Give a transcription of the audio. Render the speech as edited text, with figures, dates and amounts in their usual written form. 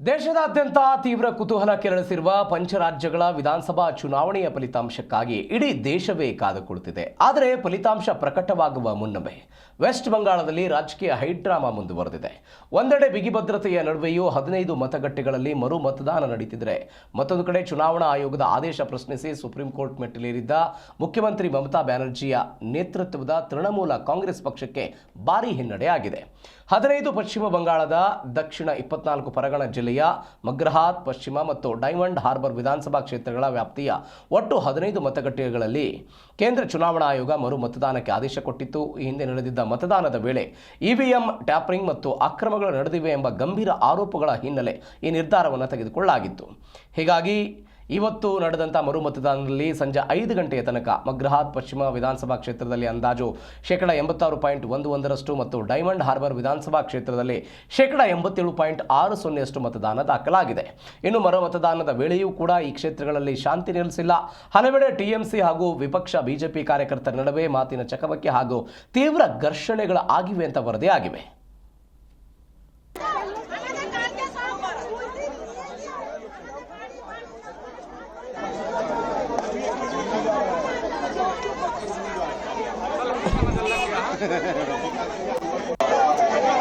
ದೇಶದಾದ್ಯಂತ ತೀವ್ರ ಕುತೂಹಲ ಕೆರಳಿಸಿರುವ ಪಂಚರಾಜ್ಯಗಳ ವಿಧಾನಸಭಾ ಚುನಾವಣೆಯ ಫಲಿತಾಂಶಕ್ಕಾಗಿ ಇಡೀ ದೇಶವೇ ಕಾದು ಕುಳಿತಿದೆ. ಆದರೆ ಫಲಿತಾಂಶ ಪ್ರಕಟವಾಗುವ ಮುನ್ನವೇ ವೆಸ್ಟ್ ಬಂಗಾಳದಲ್ಲಿ ರಾಜಕೀಯ ಹೈಡ್ರಾಮಾ ಮುಂದುವರೆದಿದೆ. ಒಂದೆಡೆ ಬಿಗಿ ಭದ್ರತೆಯ ನಡುವೆಯೂ 15 ಮತಗಟ್ಟೆಗಳಲ್ಲಿ ಮರು ಮತದಾನ ನಡೆಯುತ್ತಿದ್ದರೆ, ಮತ್ತೊಂದು ಕಡೆ ಚುನಾವಣಾ ಆಯೋಗದ ಆದೇಶ ಪ್ರಶ್ನಿಸಿ ಸುಪ್ರೀಂ ಕೋರ್ಟ್ ಮೆಟ್ಟಿಲೇರಿದ್ದ ಮುಖ್ಯಮಂತ್ರಿ ಮಮತಾ ಬ್ಯಾನರ್ಜಿಯ ನೇತೃತ್ವದ ತೃಣಮೂಲ ಕಾಂಗ್ರೆಸ್ ಪಕ್ಷಕ್ಕೆ ಭಾರೀ ಹಿನ್ನಡೆಯಾಗಿದೆ. 15 ಪಶ್ಚಿಮ ಬಂಗಾಳದ ದಕ್ಷಿಣ 24 ಪರಗಣ ಜಿಲ್ಲೆಯ ಮಗ್ರಹಾತ್ ಪಶ್ಚಿಮ ಮತ್ತು ಡೈಮಂಡ್ ಹಾರ್ಬರ್ ವಿಧಾನಸಭಾ ಕ್ಷೇತ್ರಗಳ ವ್ಯಾಪ್ತಿಯ ಒಟ್ಟು 15 ಮತಗಟ್ಟೆಗಳಲ್ಲಿ ಕೇಂದ್ರ ಚುನಾವಣಾ ಆಯೋಗ ಮರು ಮತದಾನಕ್ಕೆ ಆದೇಶ ಕೊಟ್ಟಿತ್ತು. ಈ ಹಿಂದೆ ನಡೆದಿದ್ದ ಮತದಾನದ ವೇಳೆ ಇವಿಎಂ ಟ್ಯಾಪರಿಂಗ್ ಮತ್ತು ಅಕ್ರಮಗಳು ನಡೆದಿವೆ ಎಂಬ ಗಂಭೀರ ಆರೋಪಗಳ ಹಿನ್ನೆಲೆ ಈ ನಿರ್ಧಾರವನ್ನು ತೆಗೆದುಕೊಳ್ಳಲಾಗಿತ್ತು. ಹೀಗಾಗಿ ಇವತ್ತು ನಡೆದಂಥ ಮರು ಮತದಾನದಲ್ಲಿ ಸಂಜೆ 5 ಗಂಟೆಯ ತನಕ ಮಗ್ರಹಾತ್ ಪಶ್ಚಿಮ ವಿಧಾನಸಭಾ ಕ್ಷೇತ್ರದಲ್ಲಿ ಅಂದಾಜು 86.11% ಮತ್ತು ಡೈಮಂಡ್ ಹಾರ್ಬರ್ ವಿಧಾನಸಭಾ ಕ್ಷೇತ್ರದಲ್ಲಿ 87.60% ಮತದಾನ ದಾಖಲಾಗಿದೆ. ಇನ್ನು ಮರು ಮತದಾನದ ವೇಳೆಯೂ ಕೂಡ ಈ ಕ್ಷೇತ್ರಗಳಲ್ಲಿ ಶಾಂತಿ ನೆಲೆಸಿಲ್ಲ. ಹಲವೆಡೆ ಟಿಎಂಸಿ ಹಾಗೂ ವಿಪಕ್ಷ ಬಿಜೆಪಿ ಕಾರ್ಯಕರ್ತರ ನಡುವೆ ಮಾತಿನ ಚಕಮಕಿ ಹಾಗೂ ತೀವ್ರ ಘರ್ಷಣೆಗಳು ಆಗಿವೆ ಅಂತ ವರದಿಯಾಗಿವೆ.